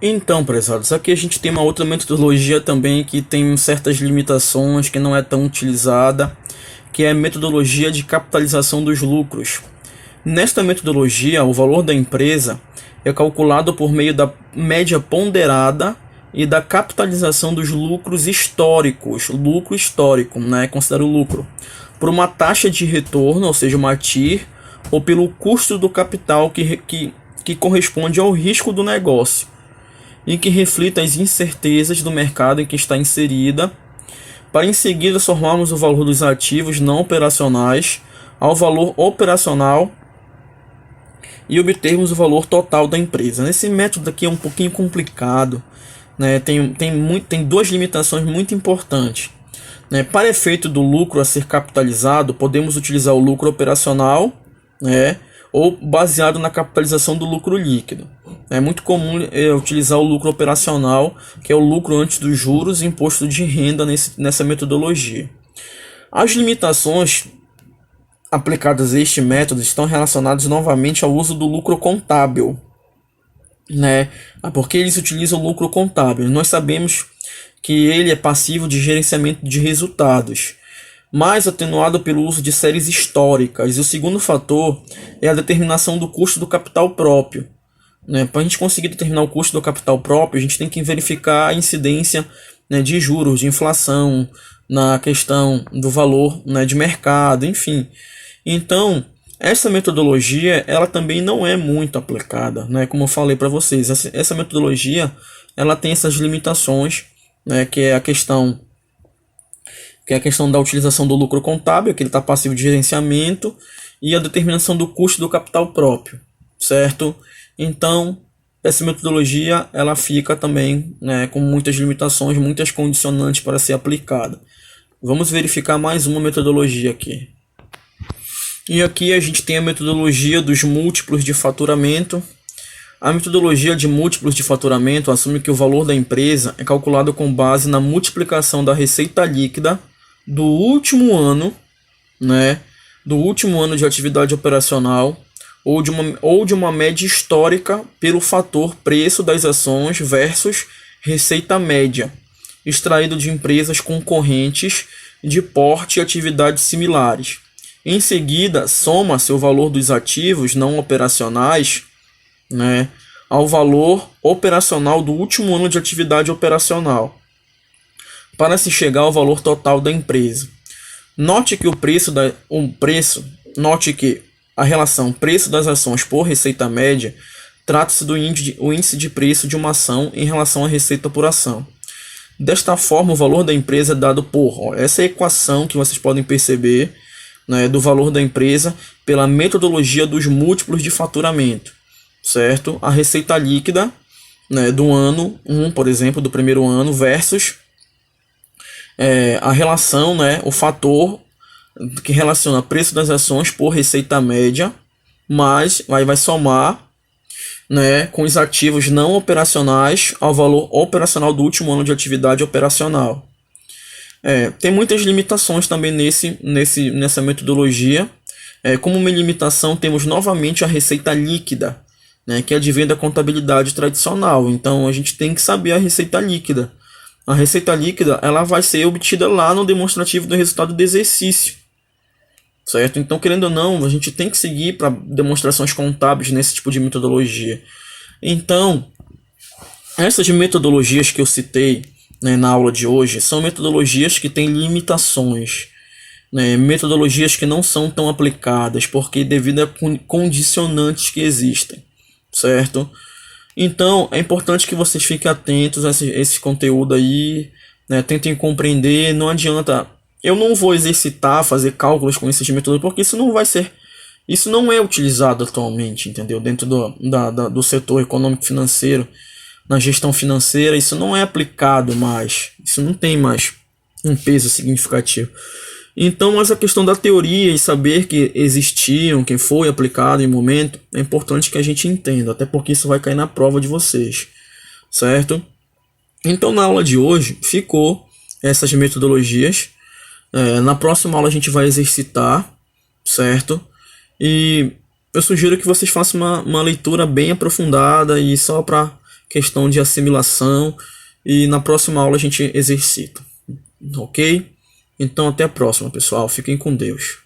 Então, prezados, aqui a gente tem uma outra metodologia também que tem certas limitações, que não é tão utilizada, que é a metodologia de capitalização dos lucros. Nesta metodologia, o valor da empresa é calculado por meio da média ponderada e da capitalização dos lucros históricos, lucro histórico, né, considera o lucro, por uma taxa de retorno, ou seja, uma TIR, ou pelo custo do capital que corresponde ao risco do negócio e que reflita as incertezas do mercado em que está inserida, para em seguida somarmos o valor dos ativos não operacionais ao valor operacional e obtermos o valor total da empresa. Esse método aqui é um pouquinho complicado, né? Tem duas limitações muito importantes, né? Para efeito do lucro a ser capitalizado, podemos utilizar o lucro operacional, né, ou baseado na capitalização do lucro líquido. É muito comum utilizar o lucro operacional, que é o lucro antes dos juros e imposto de renda nessa metodologia. As limitações aplicadas a este método estão relacionadas novamente ao uso do lucro contábil, né? Porque eles utilizam o lucro contábil. Nós sabemos que ele é passivo de gerenciamento de resultados, mais atenuado pelo uso de séries históricas. E o segundo fator é a determinação do custo do capital próprio, né? Para a gente conseguir determinar o custo do capital próprio, a gente tem que verificar a incidência, né, de juros, de inflação, na questão do valor, né, de mercado, enfim. Então, essa metodologia ela também não é muito aplicada, né? Como eu falei para vocês, essa metodologia ela tem essas limitações, né, que é a questão da utilização do lucro contábil, que ele está passivo de gerenciamento, e a determinação do custo do capital próprio, certo? Então, essa metodologia ela fica também, né, com muitas limitações, muitas condicionantes para ser aplicada. Vamos verificar mais uma metodologia aqui. E aqui a gente tem a metodologia dos múltiplos de faturamento. A metodologia de múltiplos de faturamento assume que o valor da empresa é calculado com base na multiplicação da receita líquida do último ano, né, do último ano de atividade operacional ou de uma média histórica pelo fator preço das ações versus receita média, extraído de empresas concorrentes de porte e atividades similares. Em seguida, soma-se o valor dos ativos não operacionais, né, ao valor operacional do último ano de atividade operacional, para se chegar ao valor total da empresa. Note que a relação preço das ações por receita média trata-se do índice de preço de uma ação em relação à receita por ação. Desta forma, o valor da empresa é dado por essa equação que vocês podem perceber, né, do valor da empresa pela metodologia dos múltiplos de faturamento, certo? A receita líquida, né, do ano 1, por exemplo, do primeiro ano, versus a relação, né, o fator que relaciona preço das ações por receita média, mas vai somar, né, com os ativos não operacionais ao valor operacional do último ano de atividade operacional. Tem muitas limitações também nessa metodologia. Como uma limitação, temos novamente a receita líquida, né, que advém da contabilidade tradicional. Então a gente tem que saber a receita líquida. A receita líquida ela vai ser obtida lá no demonstrativo do resultado do exercício, certo? Então, querendo ou não, a gente tem que seguir para demonstrações contábeis nesse tipo de metodologia. Então, essas metodologias que eu citei, né, na aula de hoje são metodologias que têm limitações, né, metodologias que não são tão aplicadas porque devido a condicionantes que existem, certo? Então é importante que vocês fiquem atentos a esse conteúdo aí, né, tentem compreender. Não adianta, eu não vou exercitar, fazer cálculos com esses métodos porque isso não é utilizado atualmente, entendeu? Dentro do setor econômico financeiro, na gestão financeira, isso não é aplicado mais, isso não tem mais um peso significativo. Então, essa questão da teoria e saber que existiam, que foi aplicado em momento, é importante que a gente entenda, até porque isso vai cair na prova de vocês, certo? Então, na aula de hoje, ficou essas metodologias. Na próxima aula a gente vai exercitar, certo? E eu sugiro que vocês façam uma leitura bem aprofundada e só para questão de assimilação, e na próxima aula a gente exercita, ok? Então até a próxima, pessoal. Fiquem com Deus.